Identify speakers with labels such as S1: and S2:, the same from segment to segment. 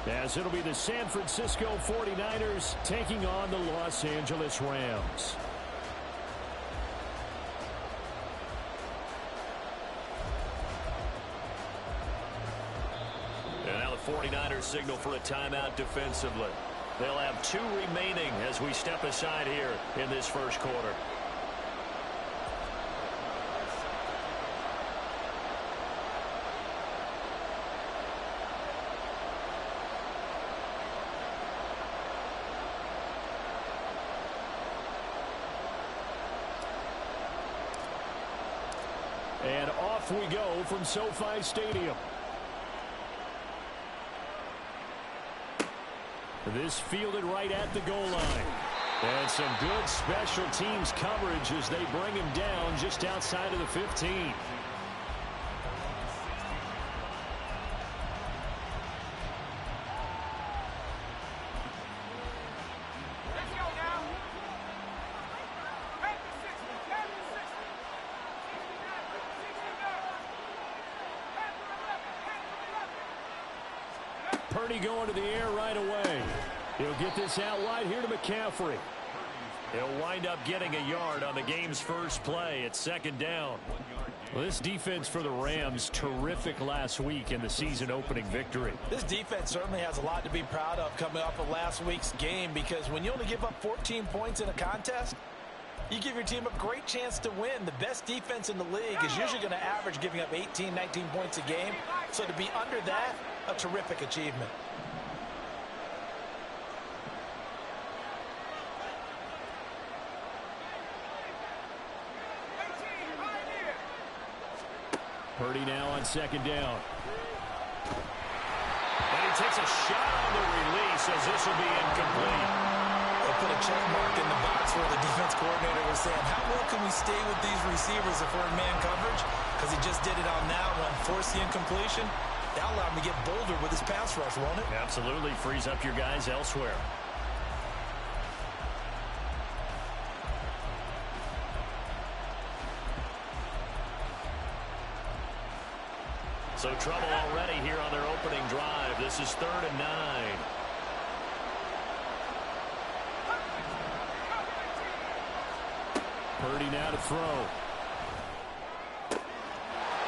S1: as it'll be the San Francisco 49ers taking on the Los Angeles Rams.
S2: And now the 49ers signal for a timeout defensively. They'll have 2 remaining as we step aside here in this first quarter.
S1: And off we go from SoFi Stadium. This fielded right at the goal line. And some good special teams coverage as they bring him down just outside of the 15. Purdy going to the air right away. He'll get this out wide here to McCaffrey. He'll wind up getting a yard on the game's first play. It's second down. Well, this defense for the Rams, terrific last week in the season-opening victory.
S3: This defense certainly has a lot to be proud of coming off of last week's game, because when you only give up 14 points in a contest, you give your team a great chance to win. The best defense in the league is usually going to average giving up 18, 19 points a game. So to be under that, a terrific achievement.
S1: Purdy now on second down.
S2: And he takes a shot on the release as this will be incomplete.
S3: They put a check mark in the box where the defense coordinator was saying, how well can we stay with these receivers if we're in man coverage? Because he just did it on that one. Force the incompletion. That'll allow him to get bolder with his pass rush, won't it?
S2: Absolutely. Frees up your guys elsewhere. So trouble already here on their opening drive. This is 3rd and 9.
S1: Purdy now to throw.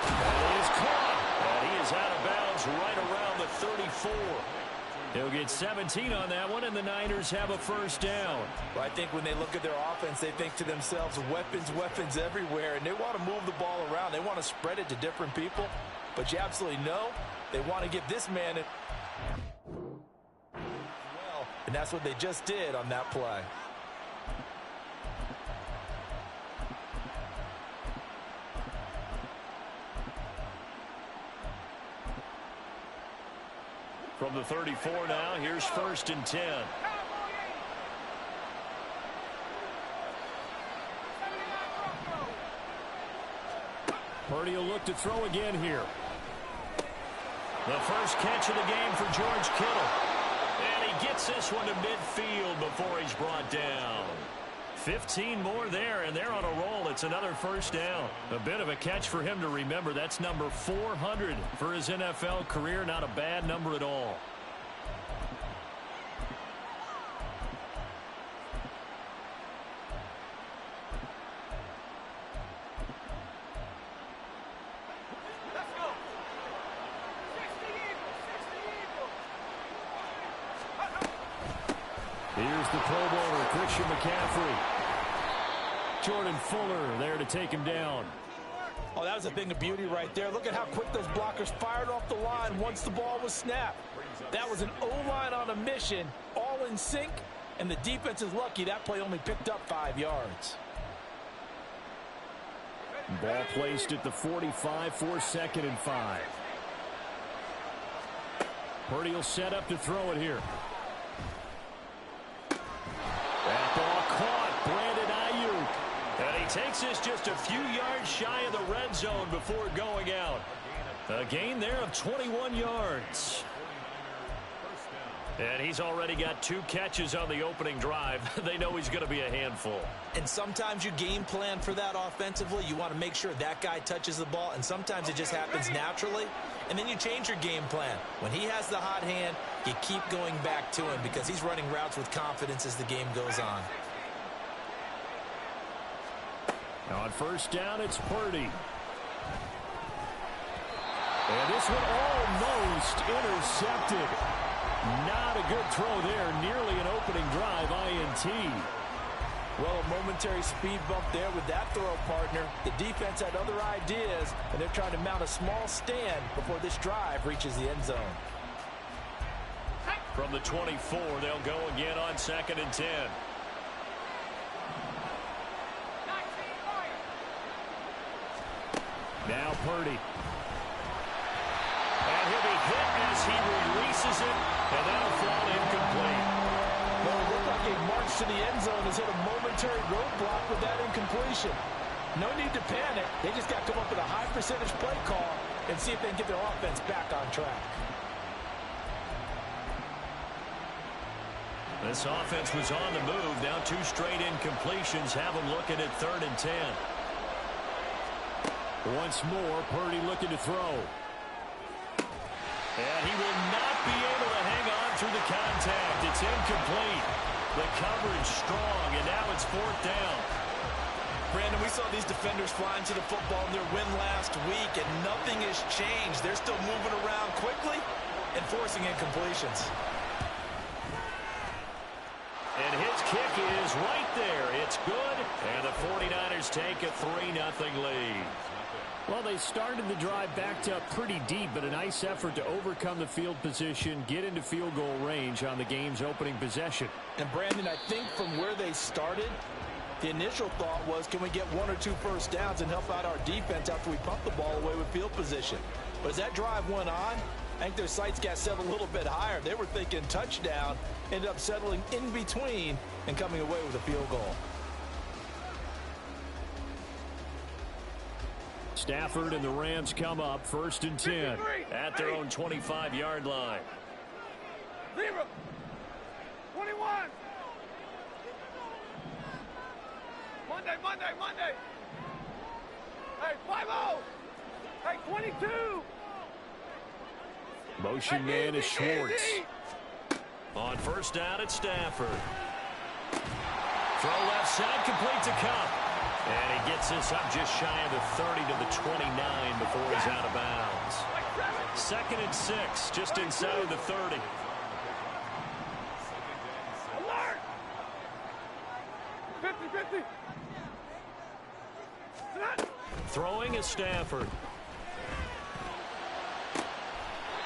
S1: That is caught. And he is out of bounds right around the 34. He'll get 17 on that one, and the Niners have a first down.
S3: Well, I think when they look at their offense, they think to themselves, weapons, weapons everywhere, and they want to move the ball around. They want to spread it to different people. But you absolutely know they want to get this man in well, and that's what they just did on that play.
S2: From the 34 now, here's 1st and 10.
S1: Purdy will look to throw again here.
S2: The first catch of the game for George Kittle. And he gets this one to midfield before he's brought down. 15 more there, and they're on a roll. It's another first down. A bit of a catch for him to remember. That's number 400 for his NFL career. Not a bad number at all.
S1: Here's the Pro Bowler, Christian McCaffrey. Jordan Fuller there to take him down.
S3: Oh, that was a thing of beauty right there. Look at how quick those blockers fired off the line once the ball was snapped. That was an O-line on a mission, all in sync, and the defense is lucky that play only picked up 5 yards.
S1: Ball placed at the 45 for 2nd and 5. Purdy will set up to throw it here. That ball caught. Brandon Ayuk.
S2: And he takes this just a few yards shy of the red zone before going out. A gain there of 21 yards.
S1: And he's already got 2 catches on the opening drive. They know he's going to be a handful.
S3: And sometimes you game plan for that offensively. You want to make sure that guy touches the ball, and sometimes it just happens naturally. And then you change your game plan. When he has the hot hand, you keep going back to him because he's running routes with confidence as the game goes on.
S1: On first down, it's Purdy. And this one almost intercepted. Not a good throw there. Nearly an opening drive INT.
S3: Well, a momentary speed bump there with that throw, partner. The defense had other ideas, and they're trying to mount a small stand before this drive reaches the end zone.
S1: From the 24, they'll go again on 2nd and 10. Now Purdy. And he'll be hit as he releases it, and that'll fall incomplete.
S3: Well, it looked like a march to the end zone has hit a momentary roadblock with that incompletion. No need to panic. They just got to come up with a high percentage play call and see if they can get their offense back on track.
S1: This offense was on the move. Now 2 straight incompletions have them looking at 3rd and 10. Once more, Purdy looking to throw. And he will not be able to hang on through the contact. It's incomplete. The coverage strong, and now it's 4th down.
S3: Brandon, we saw these defenders flying to the football in their win last week, and nothing has changed. They're still moving around quickly and forcing incompletions.
S1: And his kick is right there. It's good, and the 49ers take a 3-0 lead. Well, they started the drive backed up pretty deep, but a nice effort to overcome the field position, get into field goal range on the game's opening possession.
S3: And, Brandon, I think from where they started, the initial thought was, can we get 1 or 2 first downs and help out our defense after we pump the ball away with field position? But as that drive went on, I think their sights got set a little bit higher. They were thinking touchdown, ended up settling in between and coming away with a field goal.
S1: Stafford and the Rams come up 1st and 10 at their own 25-yard line.
S4: 0, 21. Monday. Hey, 5-0. Hey, 22.
S1: Motion man is Schwartz. On first down, it's Stafford. Throw left side, complete to Cup. And he gets this up just shy of the 30 to the 29 before he's out of bounds. 2nd and 6, just inside of the 30.
S4: Alert! 50-50.
S1: Throwing is Stafford.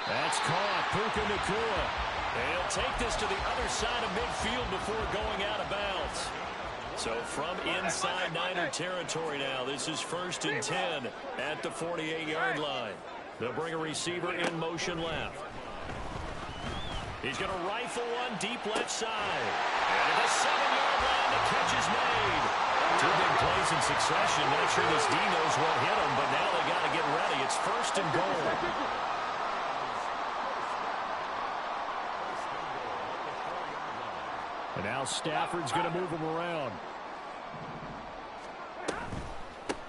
S1: That's caught. Puka Nacua. And he'll take this to the other side of midfield before going out of bounds. So from inside Niner territory now, this is 1st and 10 at the 48-yard line. They'll bring a receiver in motion left. He's going to rifle one deep left side. And at the 7-yard line, the catch is made. 2 big plays in succession. Not sure this D knows what hit him, but now they got to get ready. It's 1st and goal. And now Stafford's going to move him around.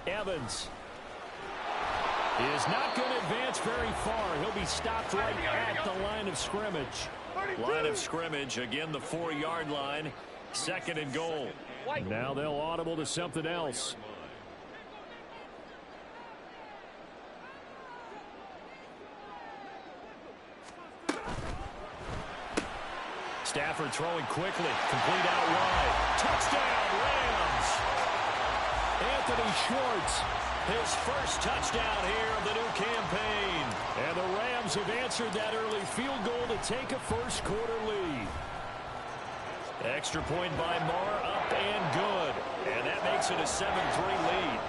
S1: Evans is not going to advance very far. He'll be stopped right at the line of scrimmage. Line of scrimmage, again the 4-yard line. 2nd and goal. Now they'll audible to something else. Stafford throwing quickly. Complete out wide. Touchdown, Rams. Anthony Schwartz, his first touchdown here of the new campaign. And the Rams have answered that early field goal to take a first-quarter lead. Extra point by Marr, up and good. And that makes it a 7-3 lead.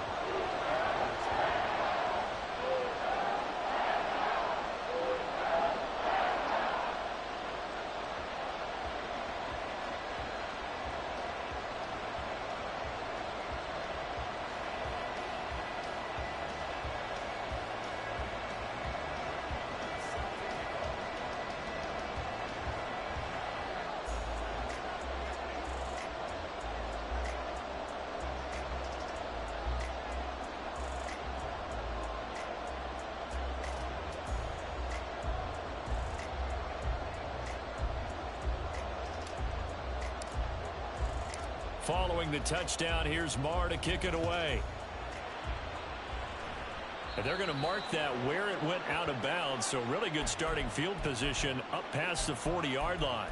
S1: Following the touchdown, here's Marr to kick it away. And they're going to mark that where it went out of bounds, so really good starting field position up past the 40-yard line.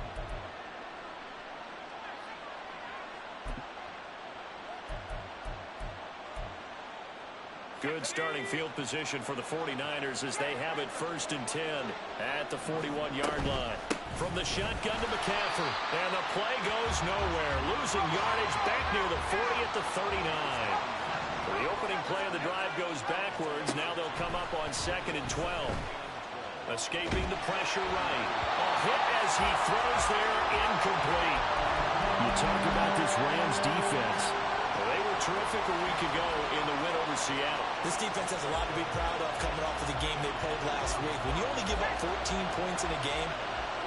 S1: Good starting field position for the 49ers as they have it 1st and 10 at the 41-yard line. From the shotgun to McCaffrey, and the play goes nowhere. Losing yardage back near the 40 at the 39. The opening play of the drive goes backwards. Now they'll come up on 2nd and 12. Escaping the pressure right. A hit as he throws there, incomplete. You talk about this Rams defense. Well, they were terrific a week ago in the win over Seattle.
S3: This defense has a lot to be proud of coming off of the game they played last week. When you only give up 14 points in a game,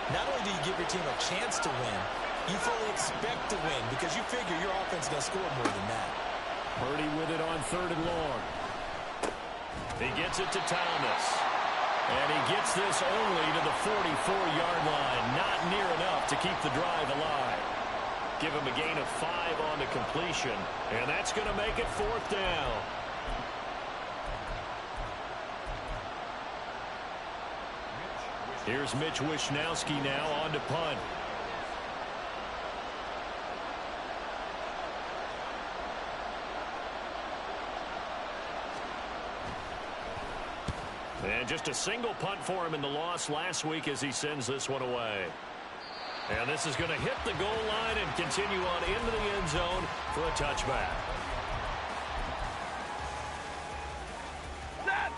S3: not only do you give your team a chance to win, you fully expect to win because you figure your offense is going to score more than that.
S1: Purdy with it on 3rd and long. He gets it to Thomas. And he gets this only to the 44-yard line. Not near enough to keep the drive alive. Give him a gain of 5 on the completion. And that's going to make it 4th down. Here's Mitch Wishnowsky now on to punt. And just a single punt for him in the loss last week as he sends this one away. And this is going to hit the goal line and continue on into the end zone for a touchback.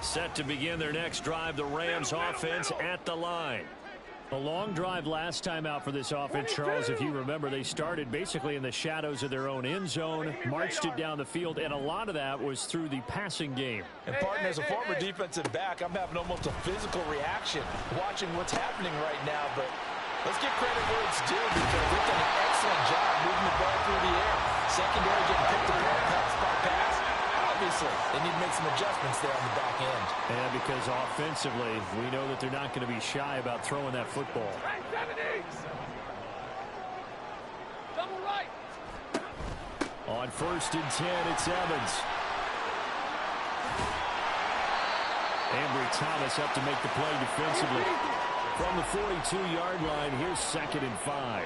S1: Set to begin their next drive, the Rams offense at the line. A long drive last time out for this offense, Charles. If you remember, they started basically in the shadows of their own end zone, marched it down the field, and a lot of that was through the passing game.
S3: And, partner, as a former defensive back, I'm having almost a physical reaction watching what's happening right now. But let's give credit where it's due because they've done an excellent job moving the ball through the air. Secondary getting picked apart pass by pass. Obviously, they need to make some adjustments there on the back end.
S1: And because offensively, we know that they're not going to be shy about throwing that football.
S4: Right, 70. Double right.
S1: On 1st and 10, it's Evans. Ambry Thomas up to make the play defensively. From the 42-yard line, here's 2nd and 5.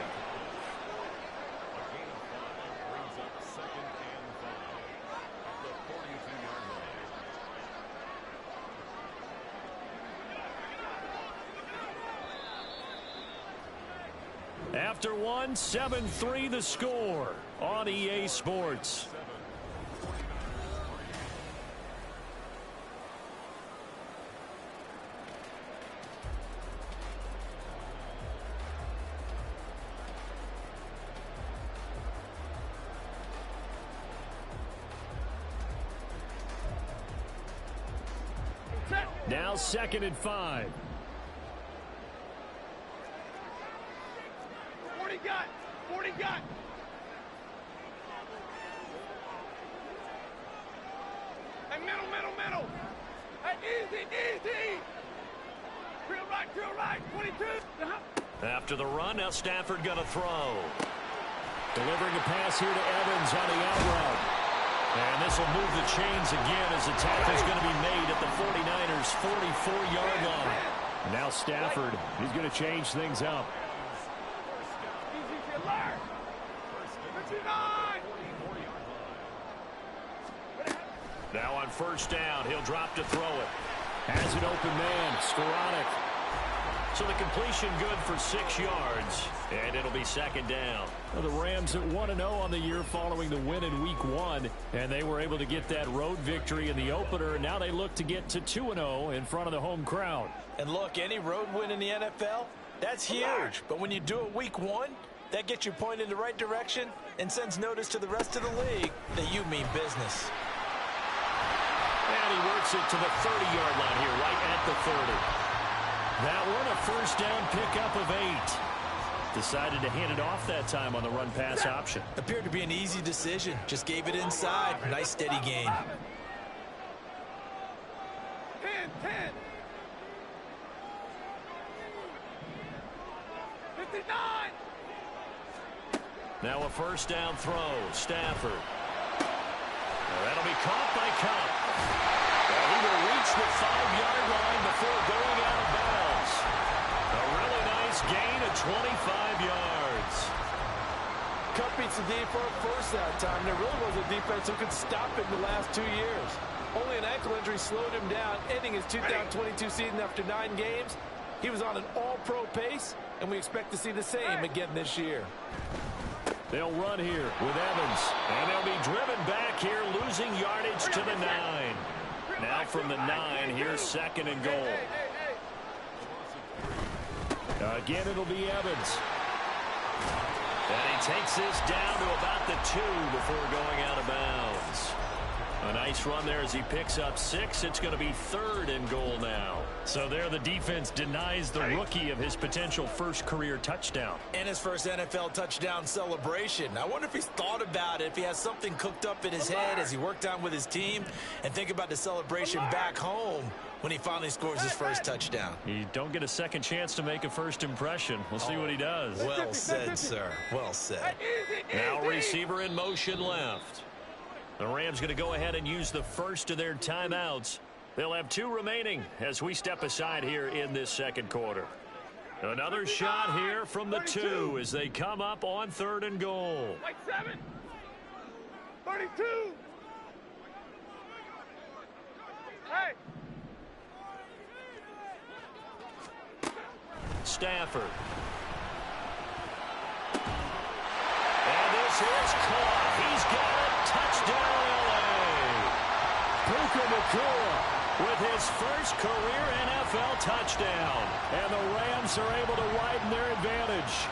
S1: After one, 7-3 the score on EA Sports. Now 2nd and 5.
S4: 40 got. Hey, middle. Hey, easy. Real right, 22.
S1: After the run, now Stafford going to throw. Delivering a pass here to Evans on the out route. And this will move the chains again as the tackle's going to be made at the 49ers' 44-yard line. Now Stafford, he's going to change things up. Now on 1st down, he'll drop to throw it. Has an open man, Skoranek. So the completion good for 6 yards, and it'll be 2nd down. Well, the Rams at 1-0 on the year following the win in Week 1, and they were able to get that road victory in the opener, and now they look to get to 2-0 in front of the home crowd.
S3: And look, any road win in the NFL, that's huge. But when you do it Week 1, that gets you pointed in the right direction and sends notice to the rest of the league that you mean business.
S1: And he works it to the 30-yard line here, right at the 30. That one, a 1st down pickup of 8. Decided to hand it off that time on the run-pass option.
S3: Appeared to be an easy decision. Just gave it inside. Nice, steady gain.
S4: 10. 59.
S1: Now a first down throw. Stafford. Well, that'll be caught by Cup. Well, he will reach the 5-yard line before going out of bounds. A really nice gain of 25 yards.
S3: Cup beats the D for a first that time. There really was a defense who could stop him the last 2 years. Only an ankle injury slowed him down, ending his 2022 season after 9 games. He was on an all-pro pace, and we expect to see the same again this year.
S1: They'll run here with Evans, and they'll be driven back here, losing yardage to the 9. Now from the 9, here's second and goal. Again, it'll be Evans. And he takes this down to about the 2 before going out of bounds. A nice run there as he picks up 6. It's going to be third and goal now. So there the defense denies the rookie of his potential first career touchdown.
S3: And his first NFL touchdown celebration. I wonder if he's thought about it, if he has something cooked up in his head as he worked on with his team, and think about the celebration back home when he finally scores his first touchdown.
S1: You don't get a second chance to make a first impression. We'll see what he does.
S3: Well said, sir. Well said.
S1: Now receiver in motion left. The Rams going to go ahead and use the first of their timeouts. They'll have 2 remaining as we step aside here in this second quarter. Another shot here from the 2 as they come up on third and goal.
S4: Like 7. 32. Hey.
S1: Stafford. And this is caught. He's got it. Touchdown, LA. Puka Nacua with his first career NFL touchdown. And the Rams are able to widen their advantage.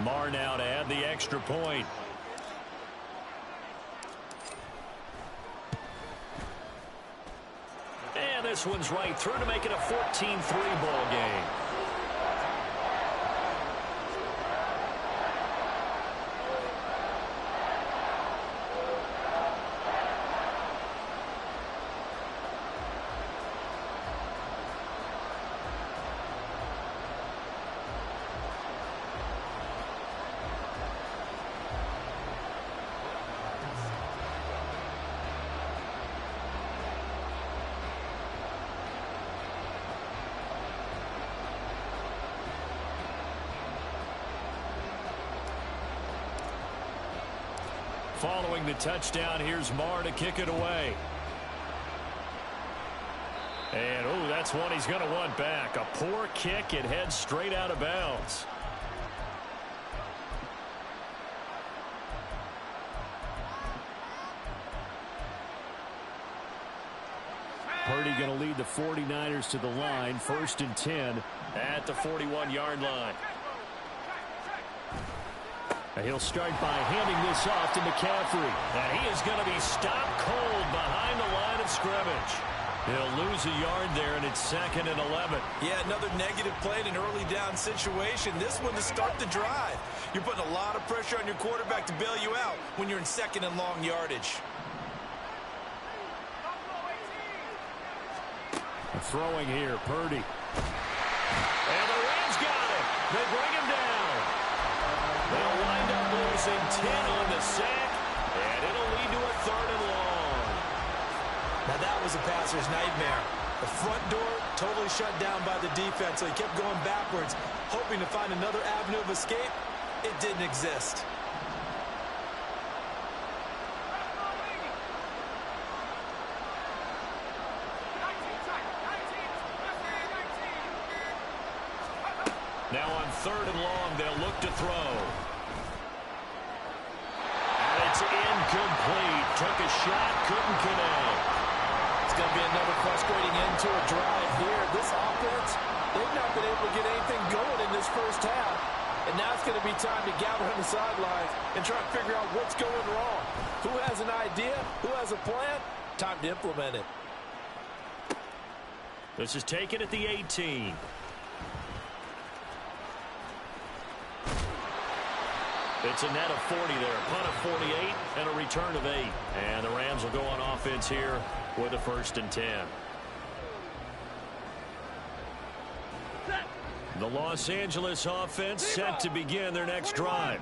S1: Marr now to add the extra point. And this one's right through to make it a 14-3 ball game. Following the touchdown, here's Marr to kick it away. And, oh, that's one he's going to want back. A poor kick. It heads straight out of bounds. Purdy going to lead the 49ers to the line. 1st and 10 at the 41-yard line. He'll start by handing this off to McCaffrey. And he is going to be stopped cold behind the line of scrimmage. He'll lose a yard there, and it's 2nd and 11.
S3: Yeah, another negative play in an early down situation. This one to start the drive. You're putting a lot of pressure on your quarterback to bail you out when you're in 2nd and long yardage.
S1: Throwing here, Purdy. And the Rams got it. They bring him down. They'll wind up losing 10 on the sack, and it'll lead to a 3rd and long.
S3: Now that was a passer's nightmare. The front door totally shut down by the defense, so he kept going backwards, hoping to find another avenue of escape. It didn't exist.
S1: Now on 3rd and long, they'll look to throw. And it's incomplete. Took a shot, couldn't connect.
S3: It's going to be another frustrating end to a drive here. This offense, they've not been able to get anything going in this first half. And now it's going to be time to gather on the sidelines and try to figure out what's going wrong. Who has an idea? Who has a plan? Time to implement it.
S1: This is taken at the 18.
S2: It's a net of 40 there, a punt of 48, and a return of 8. And the Rams will go on offense here with a 1st and 10. The Los Angeles offense set to begin their next drive.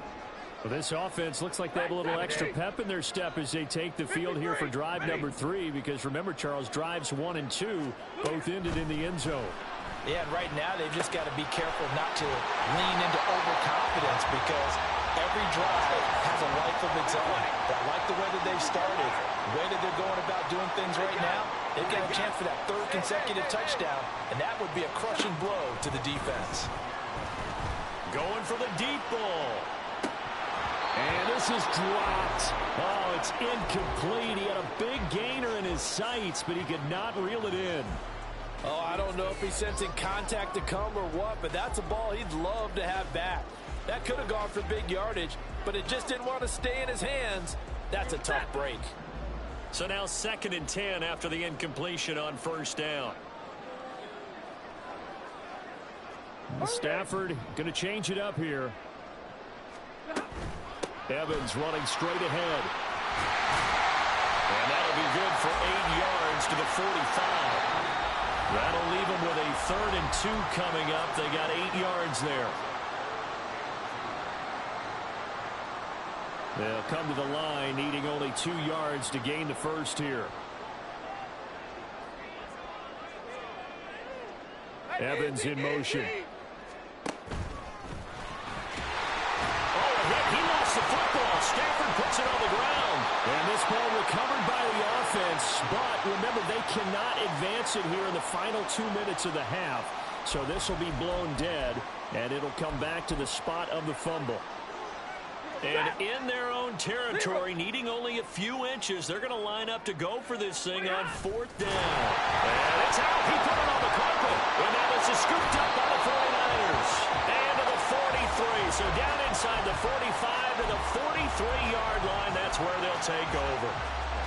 S1: Well, this offense looks like they have a little extra pep in their step as they take the field here for drive number 3, because remember, Charles, drives 1 and 2 both ended in the end zone.
S3: Yeah, and right now they've just got to be careful not to lean into overconfidence, because every drive has a life of its own. I like the way that they've started, the way that they're going about doing things right now. They've got a chance for that 3rd consecutive touchdown, and that would be a crushing blow to the defense.
S2: Going for the deep ball.
S1: And this is dropped. Oh, it's incomplete. He had a big gainer in his sights, but he could not reel it in.
S3: Oh, I don't know if he's sensing contact to come or what, but that's a ball he'd love to have back. That could have gone for big yardage, but it just didn't want to stay in his hands. That's a tough break.
S2: So now 2nd and 10 after the incompletion on 1st down.
S1: Stafford going to change it up here. Evans running straight ahead.
S2: And that'll be good for 8 yards to the 45. That'll leave them with a 3rd and 2 coming up. They got 8 yards there.
S1: They'll come to the line, needing only 2 yards to gain the 1st here. Evans in motion.
S2: He lost the football. Stafford puts it on the ground.
S1: And this ball recovered by the offense, but remember, they cannot advance it here in the final 2 minutes of the half. So this will be blown dead, and it'll come back to the spot of the fumble.
S2: And in their own territory, needing only a few inches, they're going to line up to go for this thing on 4th down. And it's out. He put it on the carpet. And that was scooped up by the 49ers. And to the 43. So down inside the 45 to the 43-yard line. That's where they'll take over.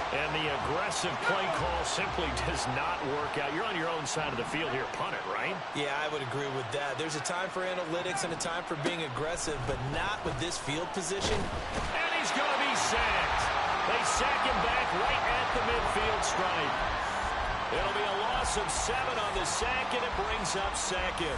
S2: And the aggressive play call simply does not work out. You're on your own side of the field here. Punt it, right?
S3: Yeah, I would agree with that. There's a time for analytics and a time for being aggressive, but not with this field position.
S2: And he's going to be sacked. They sack him back right at the midfield stripe. It'll be a loss of 7 on the sack, and it brings up 2nd.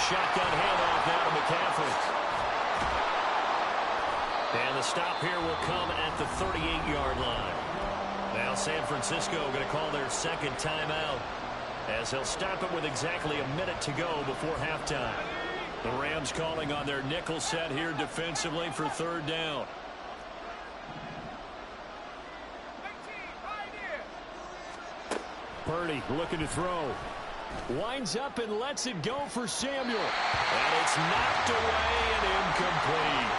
S2: Shotgun handoff now to McCaffrey. And the stop here will come at the 38-yard line. Now San Francisco going to call their 2nd timeout, as they'll stop it with exactly a minute to go before halftime. The Rams calling on their nickel set here defensively for 3rd down.
S1: Purdy looking to throw. Winds up and lets it go for Samuel.
S2: And it's knocked away and incomplete.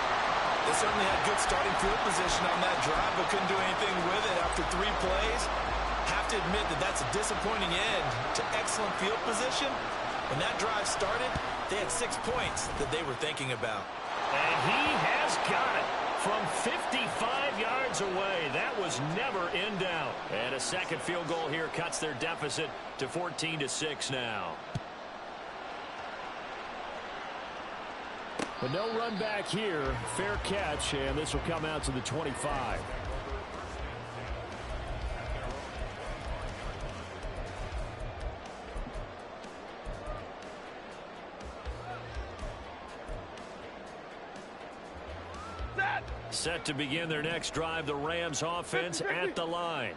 S3: They certainly had good starting field position on that drive, but couldn't do anything with it after 3 plays. Have to admit that that's a disappointing end to excellent field position. When that drive started, they had 6 points that they were thinking about.
S2: And he has got it from 55 yards away. That was never in doubt. And a 2nd field goal here cuts their deficit to 14-6 now.
S1: But no run back here. Fair catch, and this will come out to the 25.
S2: Set to begin their next drive, the Rams offense at the line.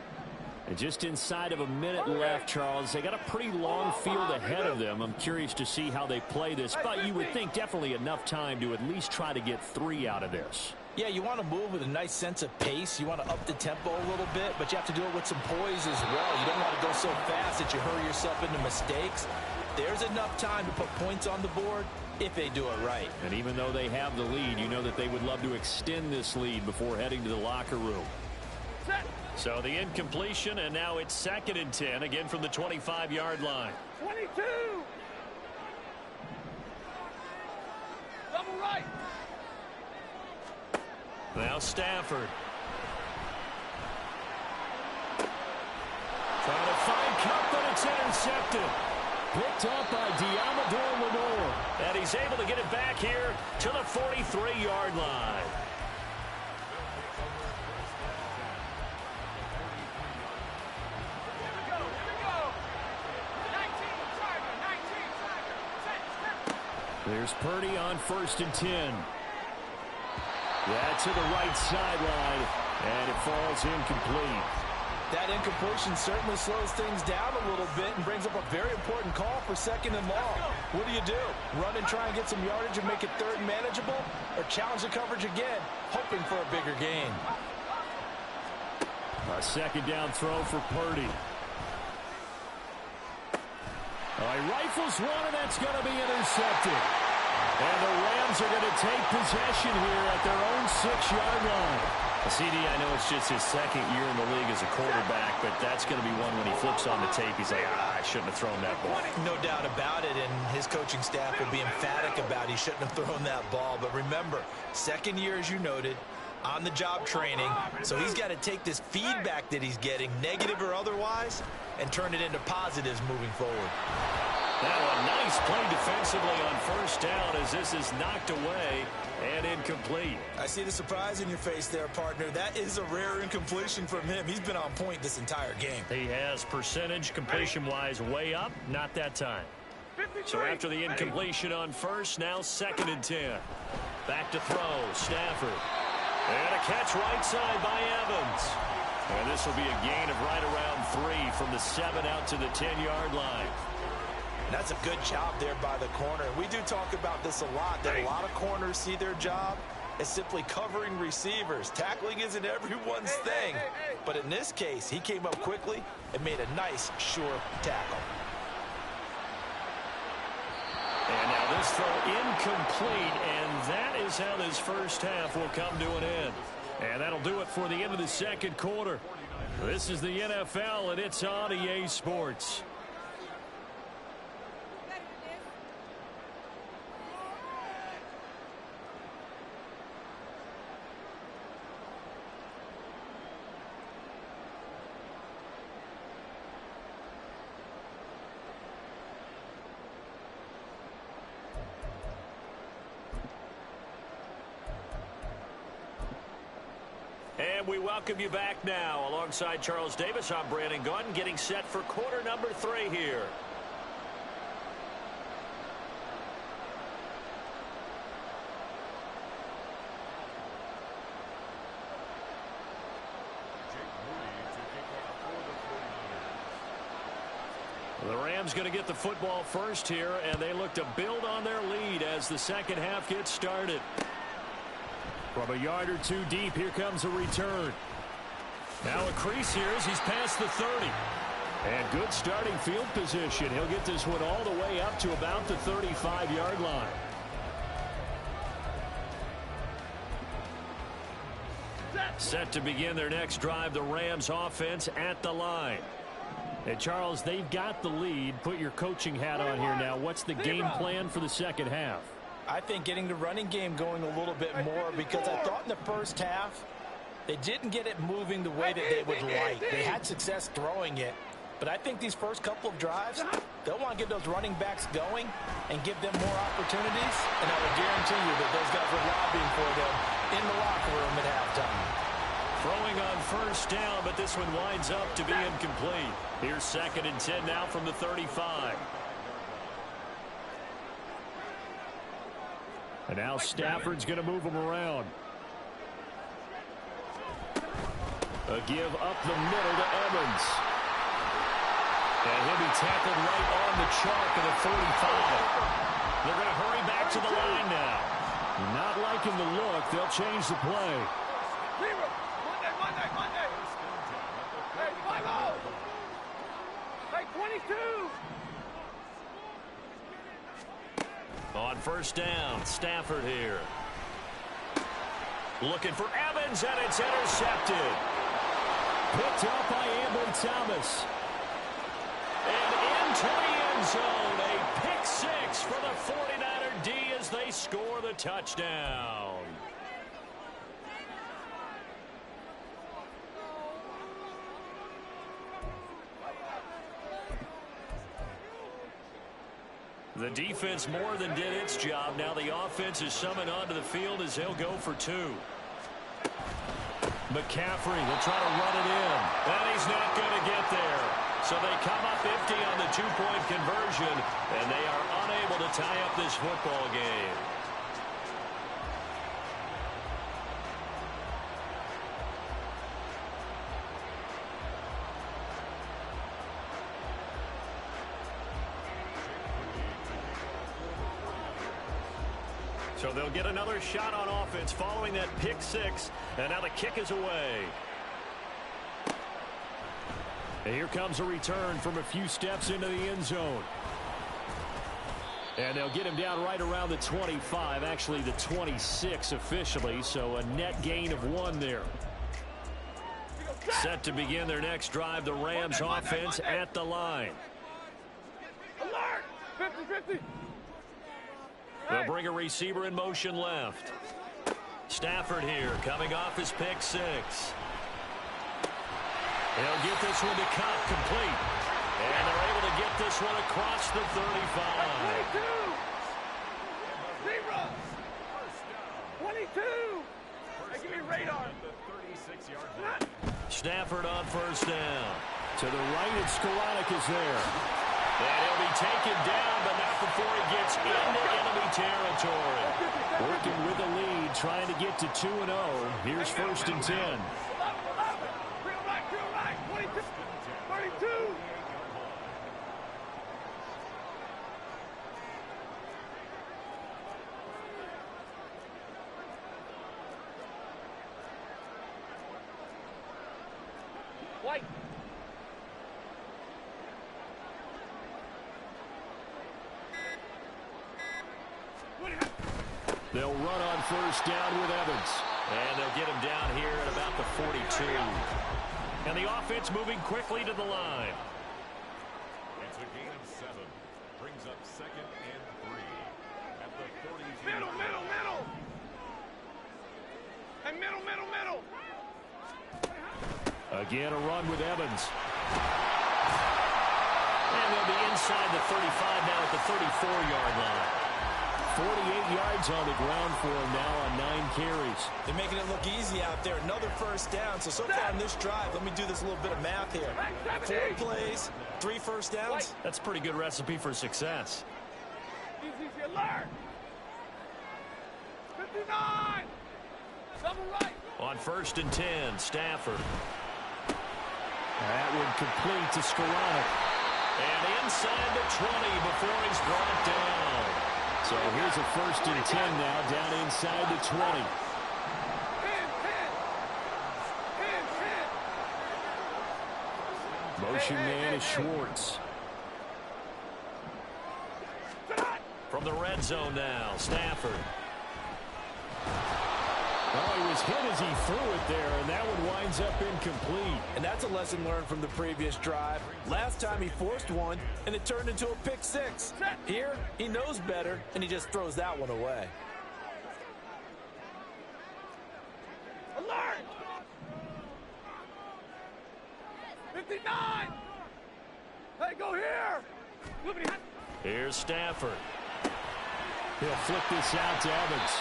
S1: And just inside of a minute left, Charles. They got a pretty long field ahead of them. I'm curious to see how they play this, but you would think definitely enough time to at least try to get 3 out of this.
S3: Yeah, you want to move with a nice sense of pace. You want to up the tempo a little bit, but you have to do it with some poise as well. You don't want to go so fast that you hurry yourself into mistakes. There's enough time to put points on the board if they do it right.
S1: And even though they have the lead, you know that they would love to extend this lead before heading to the locker room.
S2: So the incompletion, and now it's 2nd and 10, again from the 25-yard line.
S4: 22. Double right.
S2: Now Stafford.
S1: Trying to find Cup, but it's intercepted. Picked up by Diamador Lenore.
S2: And he's able to get it back here to the 43-yard line.
S1: There's Purdy on 1st and 10. That's to the right sideline, and it falls incomplete.
S3: That incompletion certainly slows things down a little bit and brings up a very important call for 2nd and long. What do? Run and try and get some yardage and make it 3rd and manageable? Or challenge the coverage again, hoping for a bigger gain?
S1: A 2nd down throw for Purdy. He rifles one, and that's going to be intercepted. And the Rams are going to take possession here at their own 6-yard line.
S2: CD, I know it's just his 2nd year in the league as a quarterback, but that's going to be one when he flips on the tape. He's like, I shouldn't have thrown that ball.
S3: No doubt about it, and his coaching staff will be emphatic about he shouldn't have thrown that ball. But remember, 2nd year, as you noted, on-the-job training, so he's got to take this feedback that he's getting, negative or otherwise, and turn it into positives moving forward.
S2: Now a nice play defensively on 1st down as this is knocked away and incomplete.
S3: I see the surprise in your face there, partner. That is a rare incompletion from him. He's been on point this entire game.
S2: He has percentage completion-wise way up, not that time. So after the incompletion on 1st, now 2nd and 10. Back to throw, Stafford. And a catch right side by Evans. And this will be a gain of right around 3 from the 7 out to the 10-yard line.
S3: That's a good job there by the corner. We do talk about this a lot, that a lot of corners see their job as simply covering receivers. Tackling isn't everyone's thing. But in this case, he came up quickly and made a nice, sure tackle.
S2: And now this throw incomplete, and that is how this 1st half will come to an end.
S1: And that'll do it for the end of the 2nd quarter. This is the NFL, and it's on EA Sports.
S2: And we welcome you back now. Alongside Charles Davis, I'm Brandon Gunn, getting set for quarter number 3 here.
S1: The Rams going to get the football first here, and they look to build on their lead as the 2nd half gets started. From a yard or 2 deep, here comes a return. Now a crease here as he's past the 30. And good starting field position. He'll get this one all the way up to about the 35-yard line. Set to begin their next drive, the Rams offense at the line. And Charles, they've got the lead. Put your coaching hat on here now. What's the game plan for the 2nd half?
S3: I think getting the running game going a little bit more, because I thought in the 1st half they didn't get it moving the way that they would like. They had success throwing it, but I think these first couple of drives, they'll want to get those running backs going and give them more opportunities, and I would guarantee you that those guys were lobbying for them in the locker room at halftime.
S2: Throwing on 1st down, but this one winds up to be incomplete. Here's 2nd and 10 now from the 35.
S1: And now Stafford's going to move him around. A give up the middle to Evans.
S2: And he'll be tackled right on the chalk of the 45. They're going to hurry back to the line now.
S1: Not liking the look. They'll change the play.
S4: Monday. Hey, 5-0. Hey, 22.
S2: On 1st down, Stafford here. Looking for Evans, and it's intercepted.
S1: Picked up by Ambry Thomas.
S2: And into the end zone, a pick 6 for the 49er D as they score the touchdown. The defense more than did its job. Now the offense is summoned onto the field as they'll go for two. McCaffrey will try to run it in. And he's not going to get there. So they come up empty on the two-point conversion, and they are unable to tie up this football game. So they'll get another shot on offense following that pick six. And now the kick is away. And here comes a return from a few steps into the end zone. And they'll get him down right around the 25, actually the 26 officially, so a net gain of 1 there. Set to begin their next drive, the Rams offense at the line.
S4: Alert! 50-50.
S2: They'll bring a receiver in motion left. Stafford here coming off his pick six. They'll get this one to Cup complete. And they're able to get this one across the 35.
S4: 22. Hey, give me radar.
S2: Stafford on first down.
S1: To the right, it's Skoranek is there.
S2: And he'll be taken down, but not before he gets into enemy territory.
S1: Working with the lead, trying to get to 2-0. Here's first and 10.
S4: Real right. 22. 32. White.
S1: They'll run on first down with Evans.
S2: And they'll get him down here at about the 42. And the offense moving quickly to the line.
S5: It's a gain of 7. Brings up 2nd and 3. At the 42.
S4: Middle. And middle.
S1: Again, a run with Evans.
S2: And they'll be inside the 35 now at the 34-yard line.
S1: 48 yards on the ground for him now on 9 carries.
S3: They're making it look easy out there. Another first down. So far on this drive, let me do this little bit of math here. 4 plays, 3 first downs.
S2: That's a pretty good recipe for success.
S4: Easy, alert. 59. Double right.
S2: On first and 10, Stafford.
S1: That one complete to Skoranek.
S2: And inside the 20 before he's brought down.
S1: So here's a first and 10 now, down inside the 20.
S4: 10.
S1: Motion man is Schwartz.
S2: From the red zone now, Stafford.
S1: Well, he was hit as he threw it there, and that one winds up incomplete.
S3: And that's a lesson learned from the previous drive. Last time he forced one, and it turned into a pick six. Here, he knows better, and he just throws that one away.
S4: Alert! 59. Hey, go here.
S2: Here's Stafford.
S1: He'll flip this out to Evans.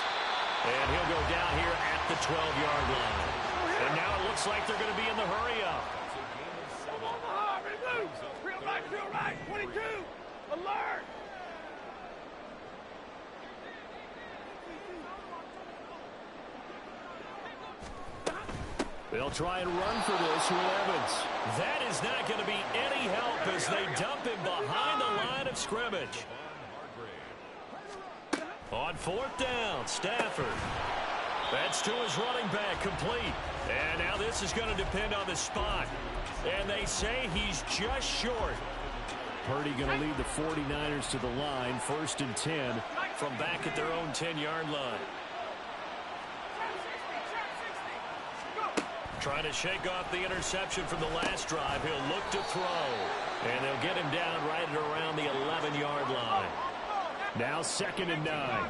S2: And he'll go down here at the 12-yard line. And now it looks like they're going to be in the hurry-up.
S4: Real right. 22. Alert.
S1: They'll try and run for this with Evans.
S2: That is not going to be any help as they dump him behind the line of scrimmage. On fourth down, Stafford. That's to his running back, complete. And now this is going to depend on the spot. And they say he's just short.
S1: Purdy going to lead the 49ers to the line, first and 10.
S2: From back at their own 10-yard line. Trying to shake off the interception from the last drive. He'll look to throw. And they'll get him down right at around the 11-yard line.
S1: Now 2nd and 9.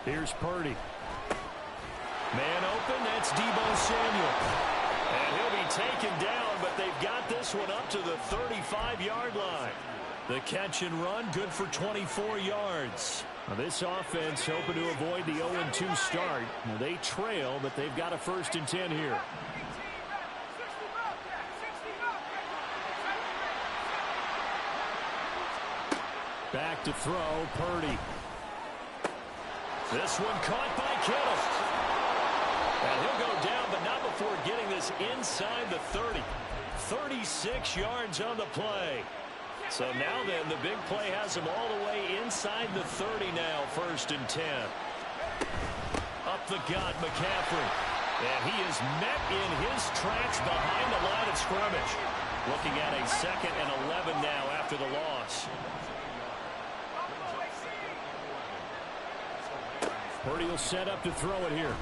S1: Here's Purdy. Man open, that's Deebo Samuel. And he'll be taken down, but they've got this one up to the 35-yard line. The catch and run, good for 24 yards. Now this offense hoping to avoid the 0-2 start. Now they trail, but they've got a 1st and 10 here. Back to throw, Purdy. This one caught by Kittle. And he'll go down, but not before getting this inside the 30. 36 yards on the play. So now then, the big play has him all the way inside the 30 now, 1st and 10. Up the gut, McCaffrey. And he is met in his tracks behind the line of scrimmage. Looking at a 2nd and 11 now after the loss. Purdy will set up to throw it here.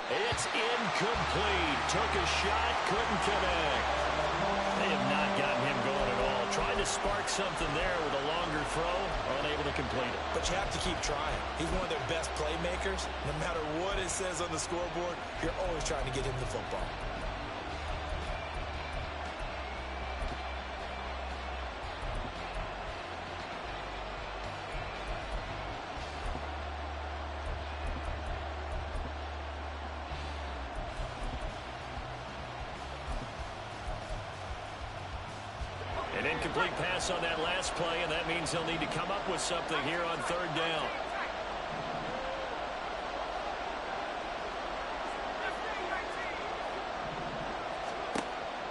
S1: It's incomplete. Took a shot, couldn't connect. They have not gotten him going at all. Tried to spark something there with a longer throw, unable to complete it.
S3: But you have to keep trying. He's one of their best playmakers. No matter what it says on the scoreboard, you're always trying to get him the football.
S1: An incomplete pass on that last play, and that means they'll need to come up with something here on 3rd down.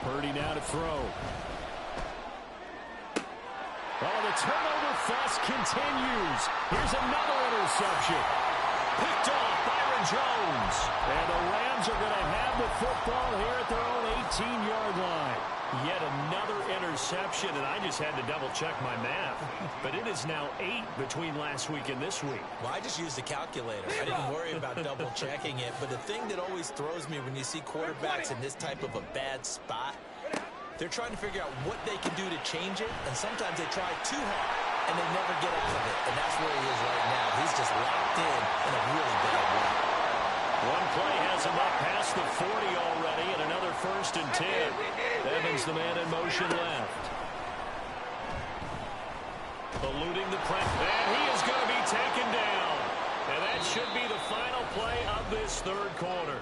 S1: Purdy now to throw. Oh, the turnover fest continues. Here's another interception. Picked off Byron Jones. And the Rams are going to have the football here at their own 18-yard line. Yet another interception, and I just had to double-check my math. But it is now 8 between last week and this week.
S3: Well, I just used a calculator. I didn't worry about double-checking it. But the thing that always throws me when you see quarterbacks in this type of a bad spot, they're trying to figure out what they can do to change it, and sometimes they try too hard, and they never get out of it. And that's where he is right now. He's just locked in a really bad way.
S1: One play has him up past the 40 already, and another 1st and 10. Evans, the man in motion left. Eluding the pressure, and he is going to be taken down. And that should be the final play of this 3rd quarter.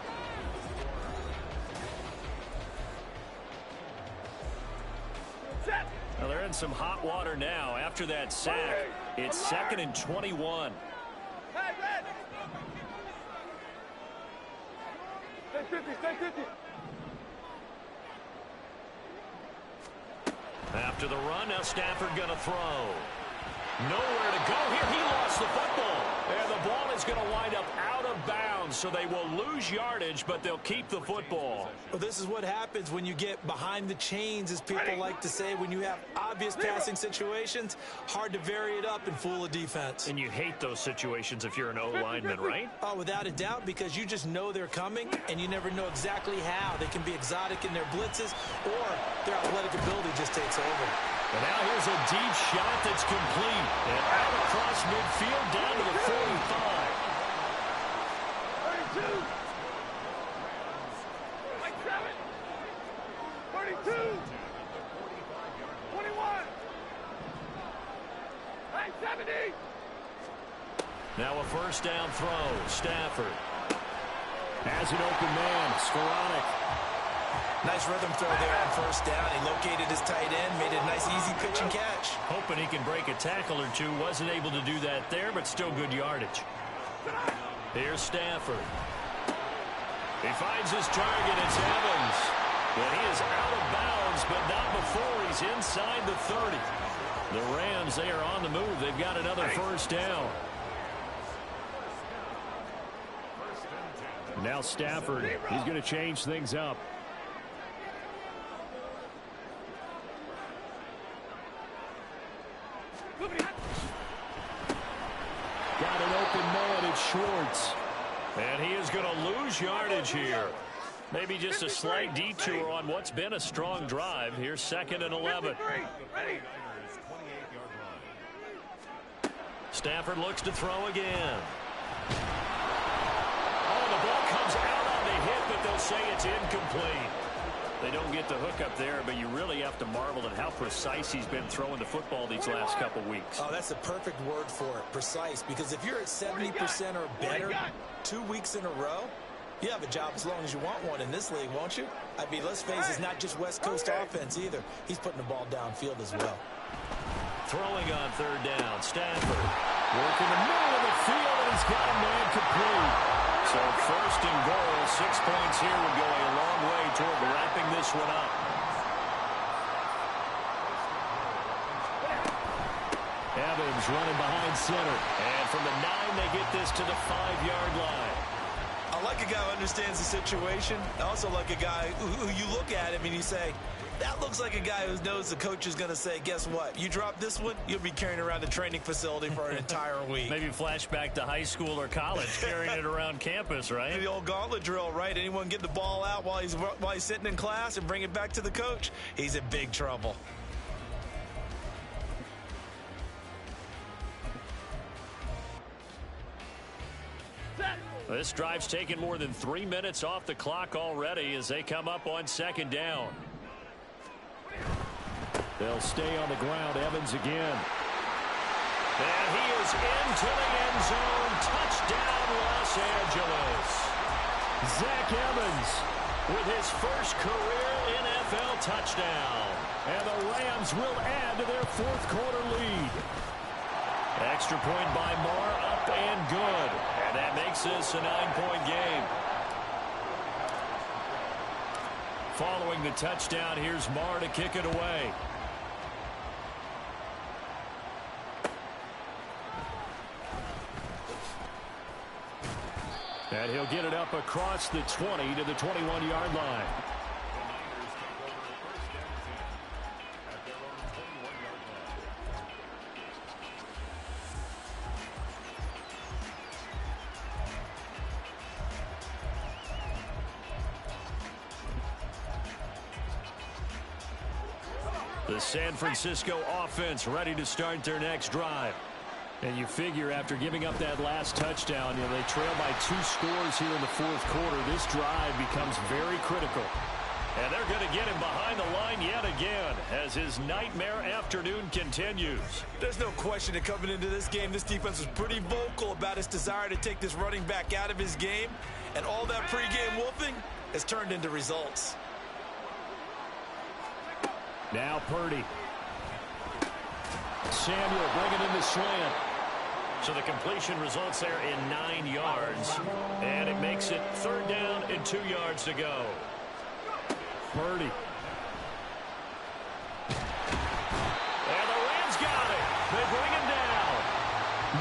S1: Now they're in some hot water now. After that sack, it's 2nd and 21.
S4: Hey, Red! Stay 50, stay 50.
S1: After the run, now Stafford going to throw. Nowhere to go here. He lost the football. And the ball is going to wind up out of bounds, so they will lose yardage, but they'll keep the football.
S3: Well, this is what happens when you get behind the chains, as people like to say. When you have obvious passing situations, hard to vary it up and fool a defense.
S1: And you hate those situations if you're an O-lineman, right?
S3: Oh, without a doubt, because you just know they're coming, and you never know exactly how. They can be exotic in their blitzes, or their athletic ability just takes over.
S1: And now here's a deep shot that's complete. And out across midfield down to the 45.
S4: 32. Like 7. 32. 21. Like 70.
S1: Now a 1st down throw. Stafford has an open man. Skoranek.
S3: Nice rhythm throw there on 1st down. He located his tight end, made it a nice easy pitch and catch.
S1: Hoping he can break a tackle or two. Wasn't able to do that there, but still good yardage. Here's Stafford. He finds his target. It's Evans. And he is out of bounds, but not before he's inside the 30. The Rams, they are on the move. They've got another 1st down. Now Stafford, he's going to change things up. Got an open man, it's Schwartz. And he is going to lose yardage here. Maybe just a slight detour on what's been a strong drive. Here's 2nd and 11. Stafford looks to throw again.
S2: but they'll say it's incomplete. They don't get the hook up there, but you really have to marvel at how precise he's been throwing the football these last couple weeks.
S3: Oh, that's the perfect word for it, precise, because if you're at 70% or better 2 weeks in a row, you have a job as long as you want one in this league, won't you? I mean, let's face it, it's not just West Coast offense either. He's putting the ball downfield as well.
S2: Throwing on third down, Stafford. Working the middle of the field, and he's got a man complete. So first and goal, 6 points here would go a long way toward wrapping this one up.
S1: Evans running behind center.
S2: And from the 9, they get this to the 5-yard line.
S3: I like a guy who understands the situation. I also like a guy who you look at him and you say, that looks like a guy who knows the coach is going to say, guess what? You drop this one, you'll be carrying around the training facility for an entire week.
S2: Maybe flashback to high school or college, carrying it around campus, right?
S3: The old gauntlet drill, right? Anyone get the ball out while he's sitting in class and bring it back to the coach, he's in big trouble.
S2: This drive's taken more than 3 minutes off the clock already as they come up on second down.
S1: They'll stay on the ground. Evans again.
S2: And he is into the end zone. Touchdown, Los Angeles.
S1: Zach Evans
S2: With his first career NFL touchdown.
S1: And the Rams will add to their fourth quarter lead.
S2: Extra point by Marr, up and good. And that makes this a 9-point game.
S1: Following the touchdown, here's Marr to kick it away. And he'll get it up across the 20 to the 21-yard line.
S2: The San Francisco offense ready to start their next drive.
S1: And you figure after giving up that last touchdown, they trail by 2 scores here in the fourth quarter. This drive becomes very critical.
S2: And they're going to get him behind the line yet again as his nightmare afternoon continues.
S3: There's no question that coming into this game, this defense was pretty vocal about its desire to take this running back out of his game. And all that pregame wolfing has turned into results.
S1: Now Purdy. Samuel bringing in the slant.
S2: So the completion results there in 9 yards. And it makes it 3rd down and 2 yards to go.
S1: Purdy.
S2: And the Rams got it. They bring him down.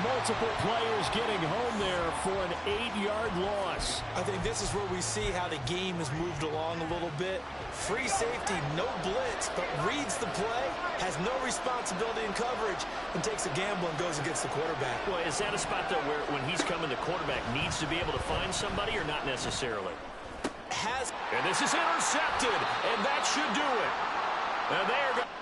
S1: Multiple players getting home there for an 8-yard loss.
S3: I think this is where we see how the game has moved along a little bit. Free safety, no blitz, but reads the play, has no responsibility in coverage, and takes a gamble and goes against the quarterback.
S2: Well, is that a spot, though, where when he's coming, the quarterback needs to be able to find somebody or not necessarily?
S3: Has.
S2: And this is intercepted, and that should do it. And they are going